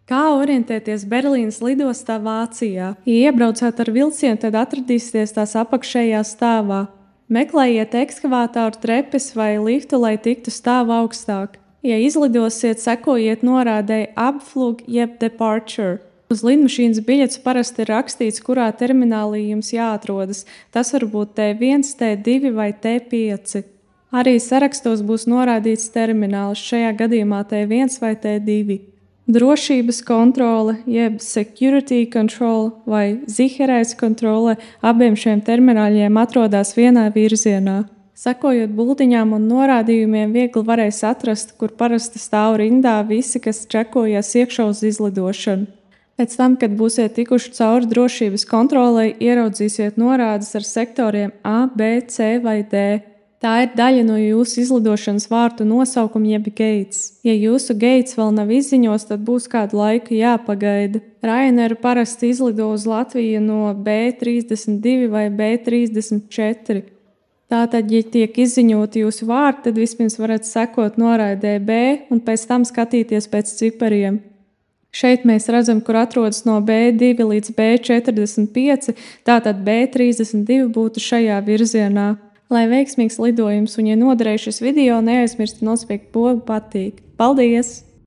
Kā orientēties Berlīnes lidostā Vācijā? Ja iebraucāt ar vilcienu, tad atradīsieties tās apakšējā stāvā. Meklējiet ekskavātoru trepes vai liftu, lai tiktu stāvu augstāk. Ja izlidosiet, sekojiet norādei Abflug jeb Departure. Uz lidmašīnas biļetes parasti ir rakstīts, kurā terminālī jums jāatrodas. Tas var būt T1, T2 vai T5. Arī sarakstos būs norādīts termināls, šajā gadījumā T1 vai T2. Drošības kontrole, jeb security control vai Sicherheitskontrolle abiem šiem termināļiem atrodas vienā virzienā. Sekojot bultiņām un norādījumiem, viegli varēs atrast, kur parasti stāv rindā visi, kas čekojas iekšā uz izlidošanu. Pēc tam, kad būsiet tikuši cauri drošības kontrolei, ieraudzīsiet norādes ar sektoriem A, B, C vai D. Tā ir daļa no jūsu izlidošanas vārtu nosaukuma jeb gates. Ja jūsu gates vēl nav izziņos, tad būs kādu laiku jāpagaida. Ryanair parasti izlido uz Latviju no B32 vai B34. Tātad, ja tiek izziņoti jūsu vārti, tad vispirms varat sekot noraidē B un pēc tam skatīties pēc cipariem. Šeit mēs redzam, kur atrodas no B2 līdz B45, tātad B32 būtu šajā virzienā. Lai veiksmīgs lidojums un, ja noderēja šis video, neaizmirstiet nospiegt pogu patīk. Paldies!